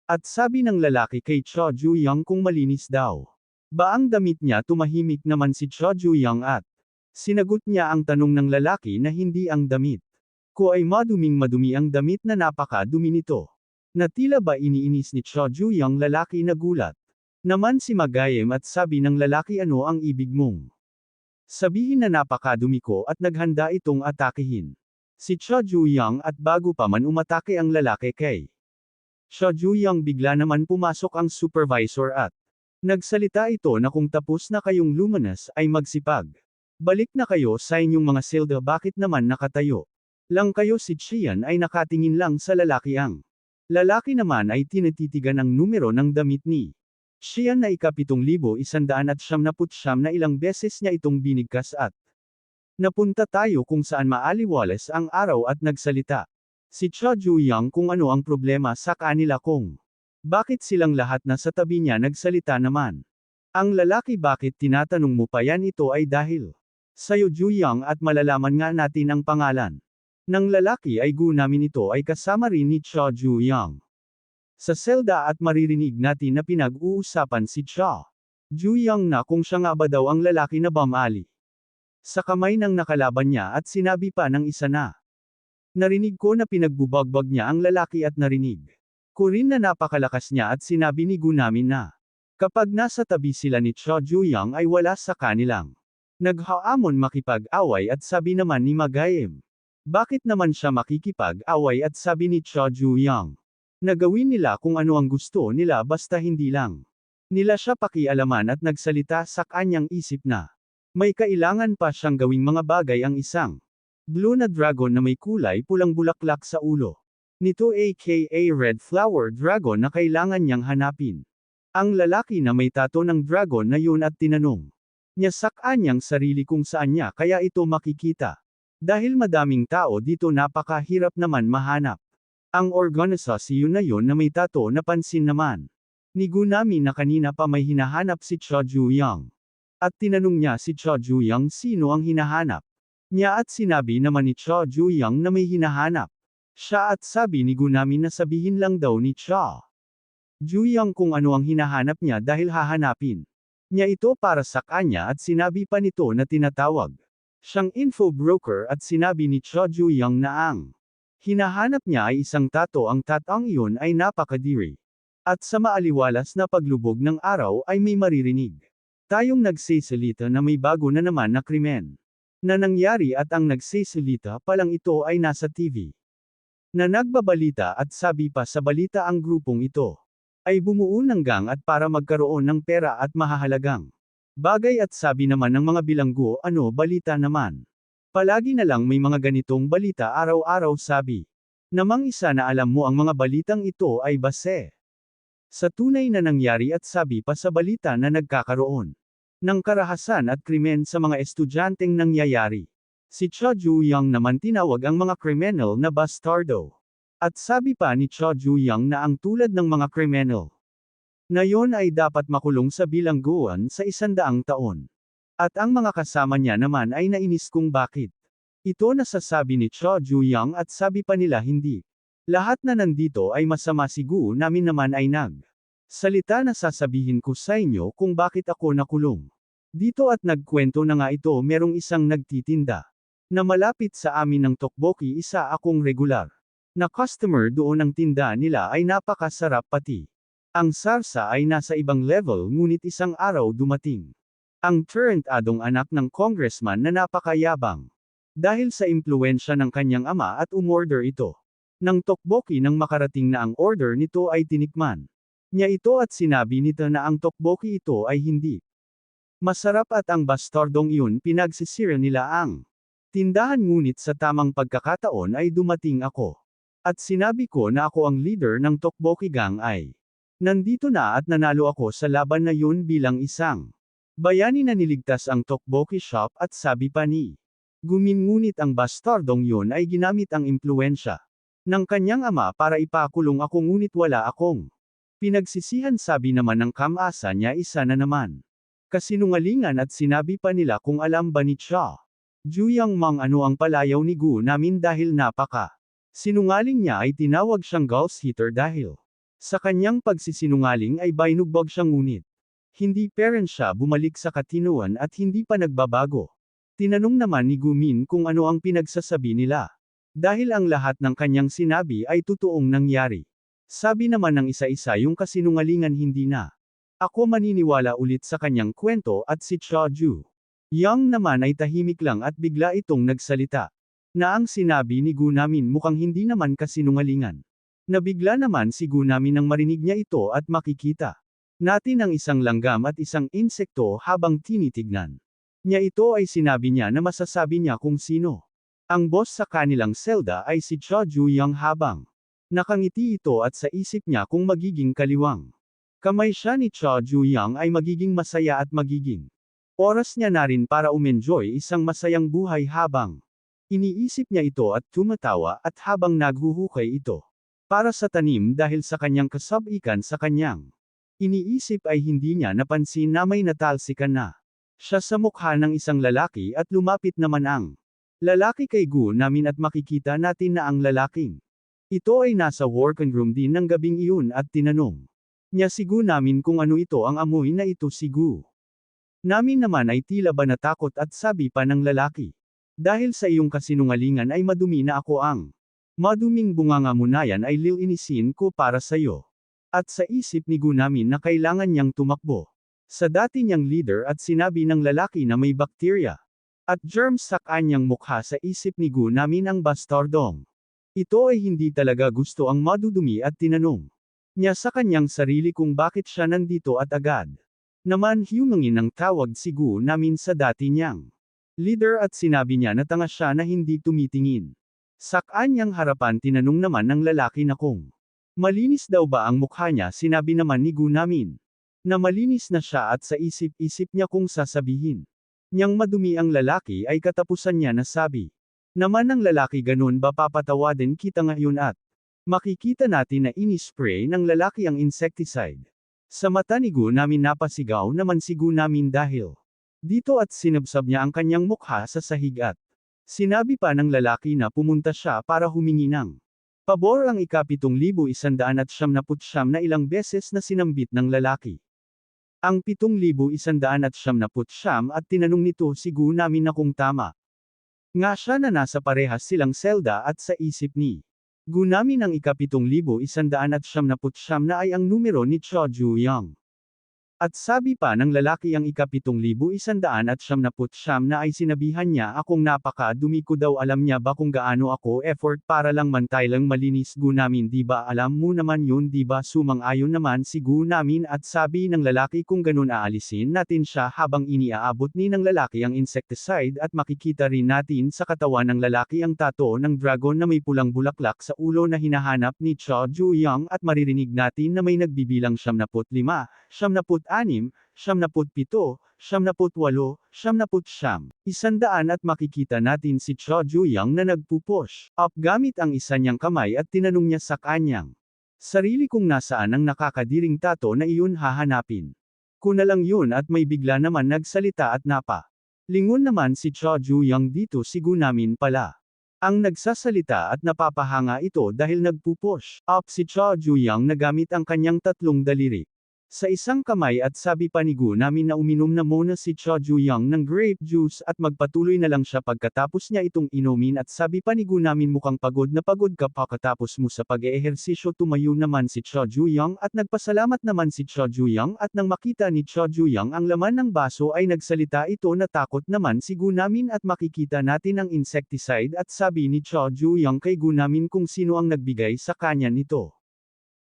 At sabi ng lalaki kay Cho Ju-young kung malinis daw. Ba ang damit niya? Tumahimik naman si Cho Ju-young at sinagot niya ang tanong ng lalaki na hindi ang damit ko ay maduming-madumi ang damit na napaka-dumi nito. Na tila ba iniinis ni Cho Ju-young lalaki na gulat naman si Magayem at sabi ng lalaki ano ang ibig mong sabihin na napakadumi ko at naghanda itong atakihin si Cho Ju-young at bago pa man umatake ang lalaki kay Cho Ju-young bigla naman pumasok ang supervisor at nagsalita ito na kung tapos na kayong lumanas ay magsipag. Balik na kayo sa inyong mga selda bakit naman nakatayo lang kayo si Chian ay nakatingin lang sa lalaki ang lalaki naman ay tinititigan ang numero ng damit ni Chian na ika-7,179 na ilang beses niya itong binigkas at napunta tayo kung saan maaliwalas ang araw at nagsalita si Cho Ju-young kung ano ang problema sa kanila kung bakit silang lahat na sa tabi niya nagsalita naman. Ang lalaki bakit tinatanong mo pa yan ito ay dahil sa'yo Ju-young at malalaman nga natin ang pangalan ng lalaki ay namin ito ay kasama rin ni Cho Ju-young sa selda at maririnig natin na pinag-uusapan si Cho Ju-young na kung siya nga ba daw ang lalaki na bumali sa kamay ng nakalaban niya at sinabi pa ng isa na narinig ko na pinagbubagbag niya ang lalaki at narinig ko rin na napakalakas niya at sinabi ni Gu namin na kapag nasa tabi sila ni Cho Ju-young ay wala sa kanilang naghaamon makipag-away at sabi naman ni Magayem. Bakit naman siya makikipag-away at sabi ni Cho Ju-young na gawin nila kung ano ang gusto nila basta hindi lang nila siya pakialaman at nagsalita sa kanyang isip na may kailangan pa siyang gawing mga bagay ang isang blue na dragon na may kulay pulang bulaklak sa ulo nito aka Red Flower Dragon na kailangan niyang hanapin. Ang lalaki na may tato ng dragon na yun at tinanong niya sa kanyang sarili kung saan niya kaya ito makikita. Dahil madaming tao dito napakahirap naman mahanap. Ang organisasyon na yun na may tato napansin naman ni Gunami na kanina pa may hinahanap si Cho Ju-young. At tinanong niya si Cho Ju-young sino ang hinahanap niya at sinabi naman ni Cho Ju-young na may hinahanap siya at sabi ni Gunami na sabihin lang daw ni Cho Ju-young kung ano ang hinahanap niya dahil hahanapin niya ito para sa kanya at sinabi pa nito na tinatawag siyang info broker at sinabi ni Cho Ju-young na ang hinahanap niya ay isang tato ang tatang iyon ay napakadiri. At sa maaliwalas na paglubog ng araw ay may maririnig tayong nagsisalita na may bago na naman na krimen na nangyari at ang nagsisalita palang ito ay nasa TV na nagbabalita at sabi pa sa balita ang grupong ito ay bumuo ng gang at para magkaroon ng pera at mahahalagang bagay at sabi naman ng mga bilanggo ano balita naman. Palagi na lang may mga ganitong balita araw-araw sabi. Namang isa na alam mo ang mga balitang ito ay base sa tunay na nangyari at sabi pa sa balita na nagkakaroon ng karahasan at krimen sa mga estudyanteng nangyayari. Si Cho Ju-young naman tinawag ang mga kriminal na bastardo. At sabi pa ni Cho Ju-young na ang tulad ng mga kriminal na yon ay dapat makulong sa bilangguan sa 100 taon. At ang mga kasama niya naman ay nainis kung bakit ito nasasabi ni Cho Ju-young at sabi pa nila hindi lahat na nandito ay masama si Gu namin naman ay salita na sasabihin ko sa inyo kung bakit ako nakulong dito at nagkwento na nga ito merong isang nagtitinda na malapit sa amin ng tokboki isa akong regular na customer doon ang tinda nila ay napakasarap pati ang sarsa ay nasa ibang level ngunit isang araw dumating ang turntadong anak ng congressman na napakayabang dahil sa impluwensya ng kanyang ama at umorder ito ng tokboki nang makarating na ang order nito ay tinikman niya ito at sinabi nito na ang tokboki ito ay hindi masarap at ang bastardong iyon pinagsisira nila ang tindahan ngunit sa tamang pagkakataon ay dumating ako. At sinabi ko na ako ang leader ng tokboki gang ay nandito na at nanalo ako sa laban na yun bilang isang bayani na niligtas ang tokboki shop at sabi pa ni Gumin ngunit ang bastardong yun ay ginamit ang impluwensya ng kanyang ama para ipakulong ako ngunit wala akong pinagsisihan sabi naman ng kamasa niya isa na naman. Kasinungalingan at sinabi pa nila kung alam ba ni Cho Ju-young mang ano ang palayaw ni Gu namin dahil napaka sinungaling niya ay tinawag siyang gulls hitter dahil Sa kanyang pagsisinungaling ay binugbog siya ngunit hindi parent siya bumalik sa katinuan at hindi pa nagbabago. Tinanong naman ni Gumin kung ano ang pinagsasabi nila. Dahil ang lahat ng kanyang sinabi ay totoong nangyari. Sabi naman ng isa-isa yung kasinungalingan hindi na. Ako maniniwala ulit sa kanyang kwento at si Choju Yang naman ay tahimik lang at bigla itong nagsalita. Na ang sinabi ni Gunamin mukhang hindi naman kasinungalingan. Nabigla naman si Gunamin nang marinig niya ito at makikita natin ang isang langgam at isang insekto habang tinitignan niya ito ay sinabi niya na masasabi niya kung sino. Ang boss sa kanilang selda ay si Choju Yang habang nakangiti ito at sa isip niya kung magiging kaliwang kamay siya ni Choju Yang ay magiging masaya at magiging oras niya na rin para umenjoy isang masayang buhay habang iniisip niya ito at tumatawa at habang naghuhukay ito para sa tanim dahil sa kanyang kasabikan sa kanyang iniisip ay hindi niya napansin na may natalsikan na siya sa mukha ng isang lalaki at lumapit naman ang lalaki kay Gunamin at makikita natin na ang lalaking ito ay nasa working room din ng gabing iyon at tinanong niya si Gunamin kung ano ito ang amoy na ito si Gunamin naman ay tila ba natakot at sabi pa ng lalaki. Dahil sa iyong kasinungalingan ay madumi na ako ang maduming bunganga mo na yan ay lilinisin ko para sa iyo. At sa isip ni Gunamin na kailangan niyang tumakbo sa dati niyang leader at sinabi ng lalaki na may bakterya at germs sa kanyang mukha sa isip ni Gunamin ang bastardong ito ay hindi talaga gusto ang madudumi at tinanong niya sa kanyang sarili kung bakit siya nandito at agad naman humangin ng tawag si Gunamin sa dati niyang leader at sinabi niya na tanga siya na hindi tumitingin sa kanyang harapan. Tinanong naman ng lalaki na kung malinis daw ba ang mukha niya. Sinabi naman ni Gunamin na malinis na siya at sa isip-isip niya kung sasabihin niyang madumi ang lalaki ay katapusan niya na sabi naman ng lalaki ganun ba papatawadin kita ngayon at makikita natin na inispray ng lalaki ang insecticide. Sa mata ni Gunamin napasigaw naman si Gunamin dahil dito at sinabsab niya ang kanyang mukha sa sahig at sinabi pa ng lalaki na pumunta siya para humingi ng pabor ang ika-7,179 na ilang beses na sinambit ng lalaki ang 7,179 at tinanong nito si Gunamin na kung tama nga siya na nasa parehas silang selda at sa isip ni Gunamin ang ika-7,179 na ay ang numero ni Choju Yang. At sabi pa ng lalaki ang ika-7,179 na ay sinabihan niya akong napaka-dumi ko daw. Alam niya ba kung gaano ako effort para lang mantilang malinis Gunamin? Di ba alam mo naman yun di ba? Sumang-ayon naman si Gunamin at sabi ng lalaki kung ganun aalisin natin siya habang iniaabot ni ng lalaki ang insecticide at makikita rin natin sa katawan ng lalaki ang tattoo ng dragon na may pulang bulaklak sa ulo na hinahanap ni Choju Yang at maririnig natin na may nagbibilang 75, 76, 77, 78, 100 at makikita natin si Choju Yang na nagpupush up gamit ang isa niyang kamay at tinanong niya sa kanyang sarili kung nasaan ang nakakadiring tato na iyon hahanapin. Kuna lang yun at may bigla naman nagsalita at lingon naman si Choju Yang dito si Gunamin pala ang nagsasalita at napapahanga ito dahil nagpupush up si Choju Yang na gamit ang kanyang tatlong daliri sa isang kamay at sabi pa ni Gunamin na uminom na muna si Choju Yang ng grape juice at magpatuloy na lang siya pagkatapos niya itong inumin at sabi pa ni Gunamin mukhang pagod na pagod ka pagkatapos mo sa pag-eehersisyo. Tumayo naman si Choju Yang at nagpasalamat naman si Choju Yang at nang makita ni Choju Yang ang laman ng baso ay nagsalita ito na takot naman si Gunamin at makikita natin ang insecticide at sabi ni Choju Yang kay Gunamin kung sino ang nagbigay sa kanya nito.